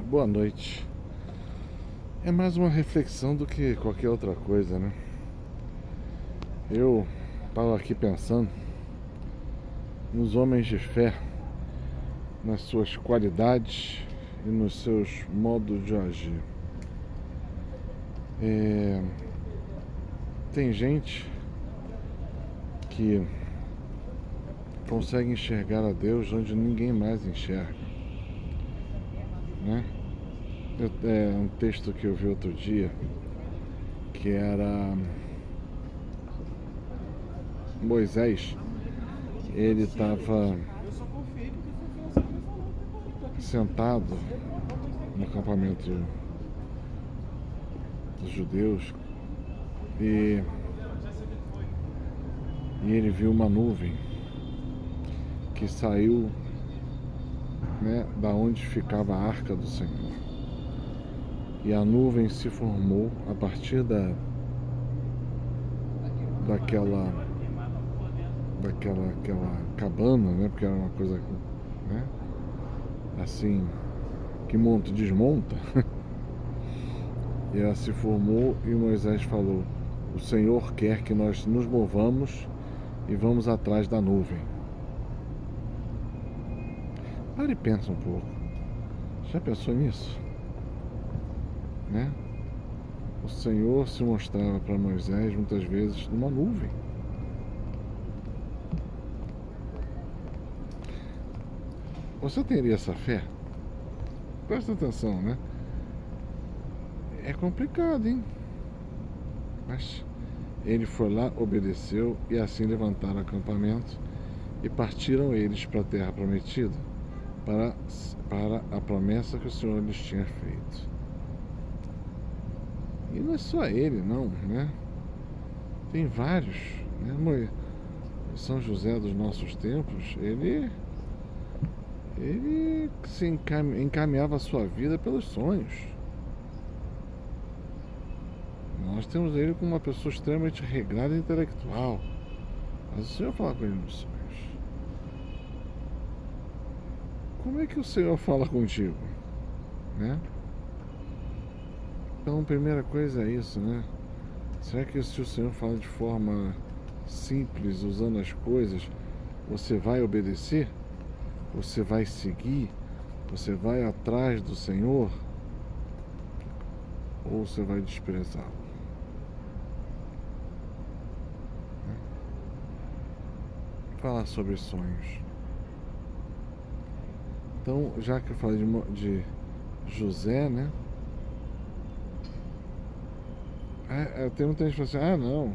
Boa noite. É mais uma reflexão do que qualquer outra coisa, né? Eu estava aqui pensando nos homens de fé, nas suas qualidades e nos seus modos de agir. Tem gente que consegue enxergar a Deus onde ninguém mais enxerga, né? É um texto que eu vi outro dia, que era Moisés. Ele estava sentado no acampamento dos judeus e ele viu uma nuvem que saiu, né, da onde ficava a arca do Senhor. E a nuvem se formou a partir daquela cabana, né? Porque era uma coisa, né, assim, que desmonta. E ela se formou e Moisés falou: o Senhor quer que nós nos movamos e vamos atrás da nuvem. Para e pensa um pouco. Já pensou nisso? Né? O Senhor se mostrava para Moisés muitas vezes numa nuvem. Você teria essa fé? Presta atenção, né? É complicado, hein? Mas ele foi lá, obedeceu, e assim levantaram acampamento e partiram eles para a terra prometida, para a promessa que o Senhor lhes tinha feito. E não é só ele, não, né? Tem vários, né? São José dos nossos tempos, ele se encaminhava a sua vida pelos sonhos. Nós temos ele como uma pessoa extremamente regrada e intelectual, mas o Senhor fala com ele nos sonhos. Como é que o Senhor fala contigo, né? Então, a primeira coisa é isso, né? Será que se o Senhor fala de forma simples, usando as coisas, você vai obedecer? Você vai seguir? Você vai atrás do Senhor? Ou você vai desprezá-lo? Falar sobre sonhos. Então, já que eu falei de José, né? Tem muita gente que fala assim: não,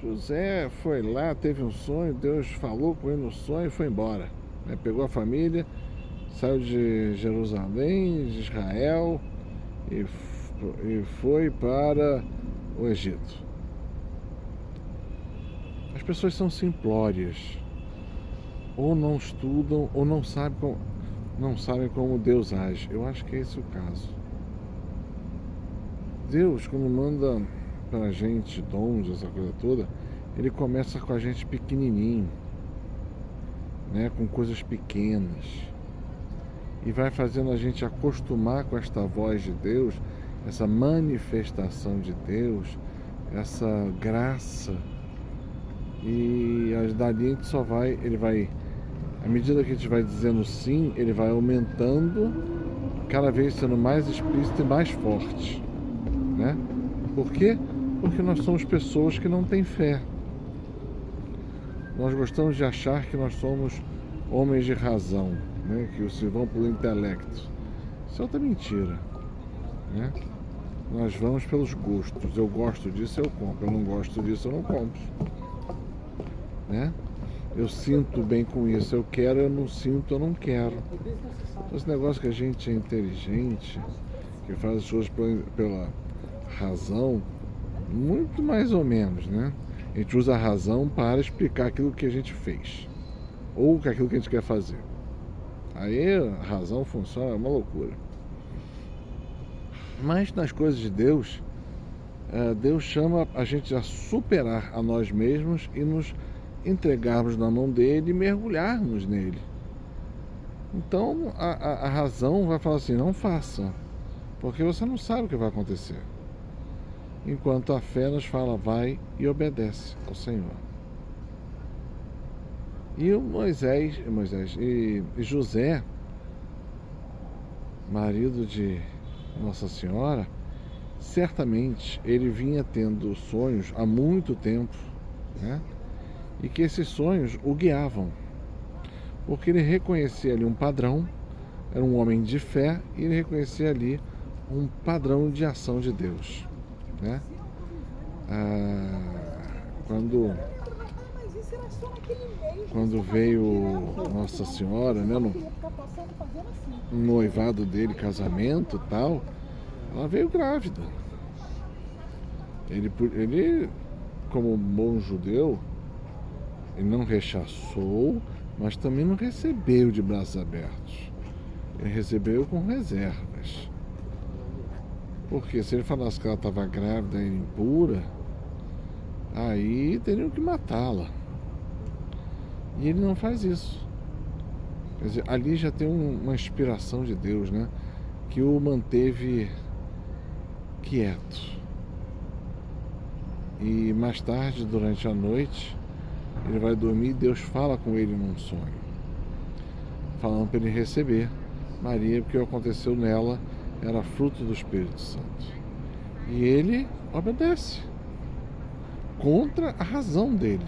José foi lá, teve um sonho, Deus falou com ele no sonho e foi embora, né? Pegou a família, saiu de Jerusalém, de Israel, e foi para o Egito. As pessoas são simplórias, ou não estudam, ou não sabem como Deus age. Eu acho que esse é o caso. Deus, quando manda para a gente dons, essa coisa toda, ele começa com a gente pequenininho, né, com coisas pequenas, e vai fazendo a gente acostumar com esta voz de Deus, essa manifestação de Deus, essa graça, e dali a gente à medida que a gente vai dizendo sim, ele vai aumentando, cada vez sendo mais explícito e mais forte, né? Por quê? Porque nós somos pessoas que não têm fé. Nós gostamos de achar que nós somos homens de razão, né? Que se vão pelo intelecto. Isso é outra mentira, né? Nós vamos pelos gostos. Eu gosto disso, eu compro. Eu não gosto disso, eu não compro, né? Eu sinto bem com isso, eu quero, eu não sinto, eu não quero. Esse negócio que a gente é inteligente, que faz as coisas pela razão, muito mais ou menos, né? A gente usa a razão para explicar aquilo que a gente fez, ou aquilo que a gente quer fazer. Aí a razão funciona, é uma loucura. Mas nas coisas de Deus, Deus chama a gente a superar a nós mesmos e nos entregarmos na mão dele e mergulharmos nele. Então a razão vai falar assim, não faça, porque você não sabe o que vai acontecer. Enquanto a fé nos fala, vai e obedece ao Senhor. E o Moisés e José, marido de Nossa Senhora, certamente ele vinha tendo sonhos há muito tempo, né? E que esses sonhos o guiavam, porque ele reconhecia ali um padrão, era um homem de fé, e ele reconhecia ali um padrão de ação de Deus, né? Quando veio Nossa Senhora, né, no noivado dele, casamento e tal, ela veio grávida. Ele, como bom judeu, ele não rechaçou, mas também não recebeu de braços abertos. Ele recebeu com reservas. Porque se ele falasse que ela estava grávida e impura, aí teriam que matá-la. E ele não faz isso. Quer dizer, ali já tem uma inspiração de Deus, né? Que o manteve quieto. E mais tarde, durante a noite, ele vai dormir e Deus fala com ele num sonho, falando para ele receber Maria, porque o que aconteceu nela era fruto do Espírito Santo. E ele obedece contra a razão dele,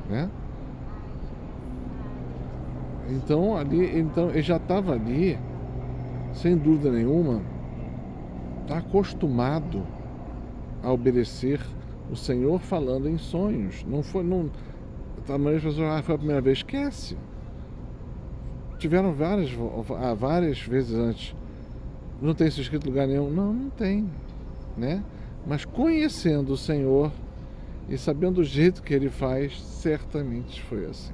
né? Então ele já estava ali, sem dúvida nenhuma, acostumado a obedecer o Senhor falando em sonhos. Não foi, não. A maioria das pessoas, foi a primeira vez, esquece. Tiveram várias vezes antes. Não tem isso escrito em lugar nenhum? Não tem, né? Mas conhecendo o Senhor e sabendo o jeito que Ele faz, certamente foi assim.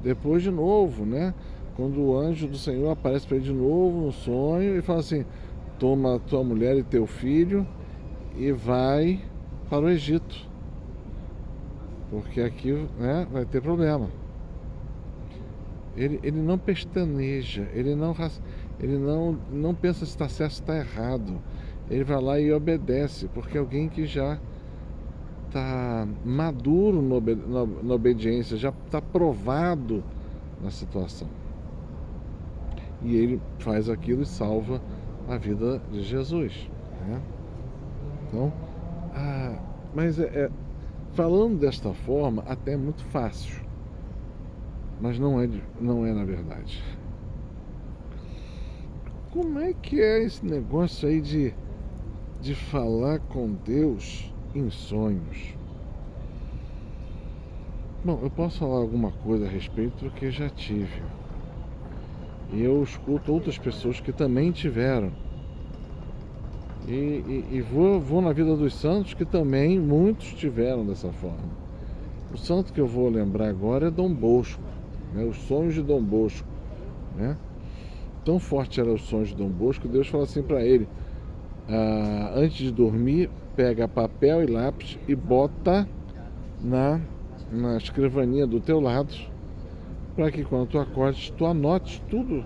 Depois de novo, né? Quando o anjo do Senhor aparece para ele de novo no sonho e fala assim, toma tua mulher e teu filho e vai para o Egito, porque aqui, né, vai ter problema. Ele não pestaneja, ele não pensa se está certo, se está errado. Ele vai lá e obedece, porque é alguém que já está maduro na obediência, já está provado na situação. E ele faz aquilo e salva a vida de Jesus, né? Então, mas falando desta forma, até é muito fácil, mas não é na verdade. Como é que é esse negócio aí de falar com Deus em sonhos? Bom, eu posso falar alguma coisa a respeito porque já tive. E eu escuto outras pessoas que também tiveram. E vou na vida dos santos que também muitos tiveram dessa forma. O santo que eu vou lembrar agora é Dom Bosco, né? Os sonhos de Dom Bosco, né? Tão forte eram os sonhos de Dom Bosco, Deus fala assim para ele, antes de dormir, pega papel e lápis e bota na escrivaninha do teu lado, para que quando tu acordes, tu anotes tudo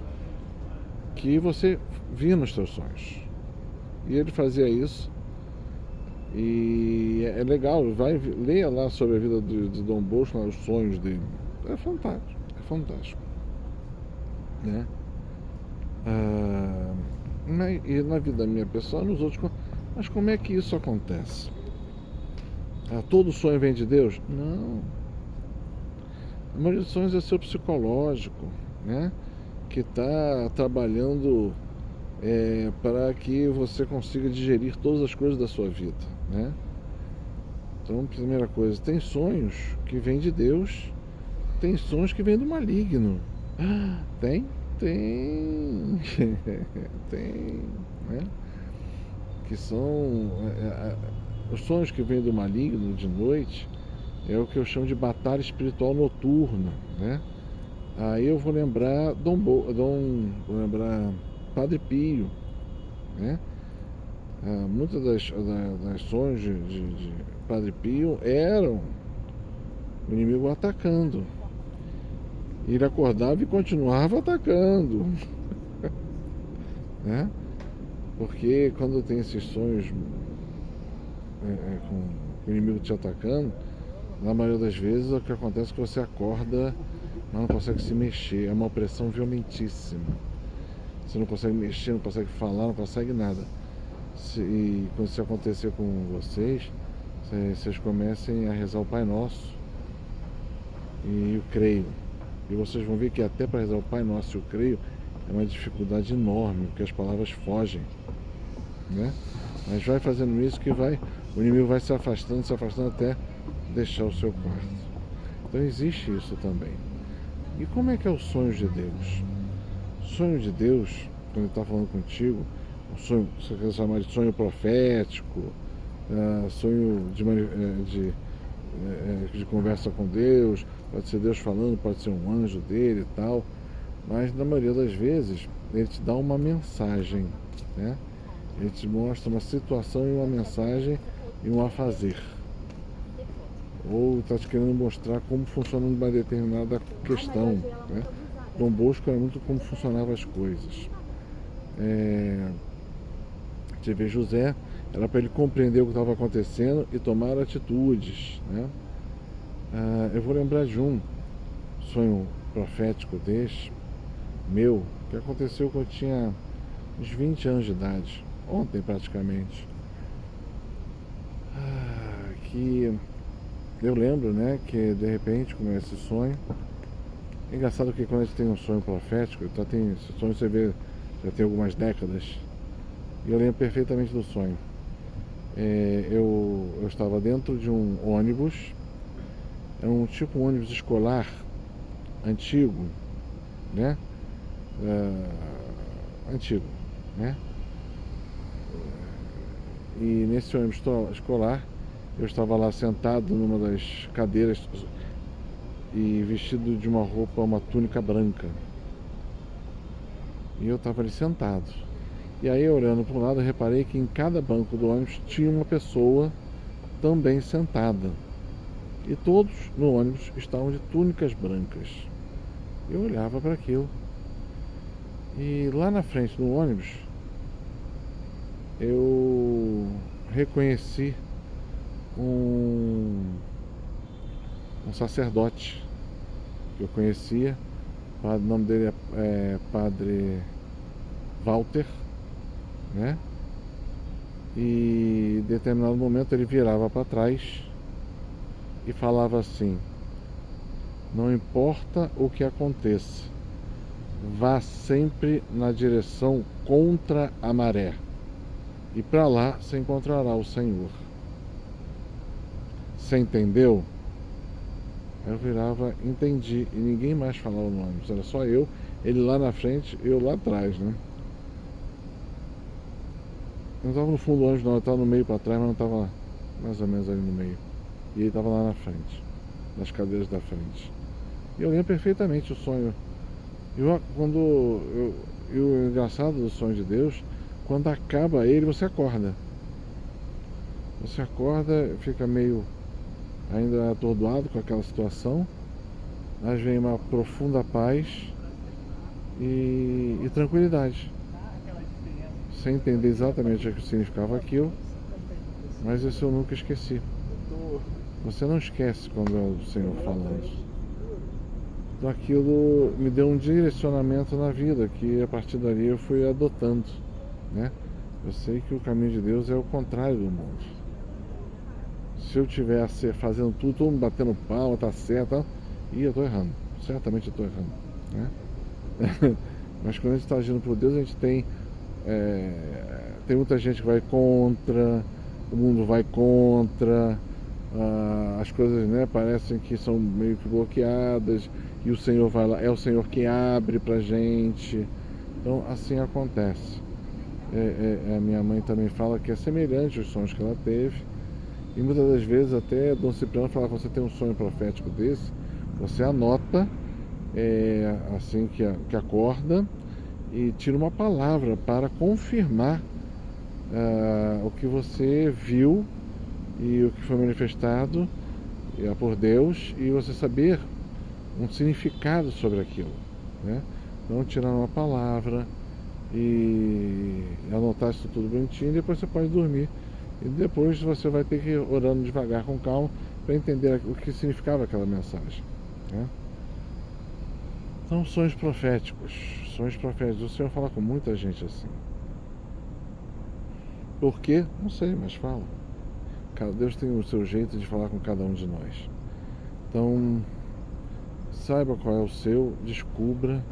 que você via nos teus sonhos. E ele fazia isso, e é legal, leia lá sobre a vida de Dom Bosco, os sonhos dele. É fantástico, né? E na vida minha pessoal, nos outros, mas como é que isso acontece? Todo sonho vem de Deus? Não. A maioria dos sonhos é seu psicológico, né? Que está trabalhando para que você consiga digerir todas as coisas da sua vida, né? Então, primeira coisa, tem sonhos que vêm de Deus, tem sonhos que vêm do maligno. Tem, né? Que são os sonhos que vêm do maligno de noite, é o que eu chamo de batalha espiritual noturna, né? Aí eu vou lembrar vou lembrar Padre Pio, né? Muitas das sonhos de Padre Pio eram o inimigo atacando. E ele acordava e continuava atacando. Né? Porque quando tem esses sonhos com o inimigo te atacando, na maioria das vezes o que acontece é que você acorda, mas não consegue se mexer. É uma opressão violentíssima. Você não consegue mexer, não consegue falar, não consegue nada. E quando isso acontecer com vocês comecem a rezar o Pai Nosso e eu creio. E vocês vão ver que até para rezar o Pai Nosso e eu creio é uma dificuldade enorme, porque as palavras fogem, né? Mas vai fazendo isso que o inimigo vai se afastando até deixar o seu quarto. Então existe isso também. E como é que é o sonho de Deus? O sonho de Deus, quando ele está falando contigo, o sonho, você quer chamar de sonho profético, sonho de conversa com Deus, pode ser Deus falando, pode ser um anjo dele e tal, mas na maioria das vezes ele te dá uma mensagem, né? Ele te mostra uma situação e uma mensagem e um afazer. Ou está te querendo mostrar como funciona uma determinada questão, né? Dom Bosco era muito como funcionavam as coisas. TV José era para ele compreender o que estava acontecendo e tomar atitudes, né? Eu vou lembrar de um sonho profético meu, que aconteceu quando eu tinha uns 20 anos de idade, ontem praticamente. Que eu lembro, né, que de repente começa esse sonho. É engraçado que quando a gente tem um sonho profético, então esse sonho você vê já tem algumas décadas, e eu lembro perfeitamente do sonho. Eu estava dentro de um ônibus, é um tipo um ônibus escolar antigo, né? Antigo, né? E nesse ônibus escolar, eu estava lá sentado numa das cadeiras e vestido de uma roupa, uma túnica branca. E eu estava ali sentado. E aí, olhando para um lado, eu reparei que em cada banco do ônibus tinha uma pessoa também sentada. E todos no ônibus estavam de túnicas brancas. Eu olhava para aquilo. E lá na frente do ônibus, eu reconheci um sacerdote que eu conhecia. O nome dele é Padre Walter, né? E em determinado momento ele virava para trás e falava assim: não importa o que aconteça, vá sempre na direção contra a maré, e para lá você encontrará o Senhor. Você entendeu? Eu virava, entendi, e ninguém mais falava o nome, era só eu, ele lá na frente, eu lá atrás, né? Eu não estava no fundo do ônibus não, eu estava no meio para trás, mas não estava mais ou menos ali no meio. E ele estava lá na frente, nas cadeiras da frente. E eu lembro perfeitamente o sonho. E o engraçado do sonho de Deus, quando acaba ele, você acorda. Você acorda, fica meio ainda atordoado com aquela situação, mas vem uma profunda paz e tranquilidade. Sem entender exatamente o que significava aquilo, mas isso eu nunca esqueci. Você não esquece quando é o Senhor falando. Então aquilo me deu um direcionamento na vida, que a partir dali eu fui adotando, né? Eu sei que o caminho de Deus é o contrário do mundo. Se eu estivesse fazendo tudo, todo mundo batendo palma, tá certo, e eu estou errando, certamente eu estou errando, né? Mas quando a gente está agindo por Deus, a gente tem muita gente que vai contra, o mundo vai contra, as coisas, né, parecem que são meio que bloqueadas, e o Senhor vai lá, é o Senhor que abre pra gente. Então assim acontece. A minha mãe também fala que é semelhante aos sonhos que ela teve, e muitas das vezes até Dom Cipriano fala que você tem um sonho profético desse, você anota assim que acorda, e tira uma palavra para confirmar o que você viu e o que foi manifestado por Deus, e você saber um significado sobre aquilo, né? Não tirar uma palavra e anotar isso tudo bonitinho, e depois você pode dormir. E depois você vai ter que ir orando devagar, com calma, para entender o que significava aquela mensagem, né? Então, sonhos proféticos. Sonhos proféticos. O Senhor fala com muita gente assim. Por quê? Não sei, mas fala. Deus tem o seu jeito de falar com cada um de nós. Então, saiba qual é o seu, descubra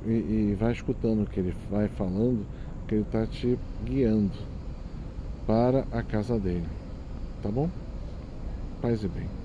e vai escutando o que ele vai falando, que ele está te guiando para a casa dele. Tá bom? Paz e bem.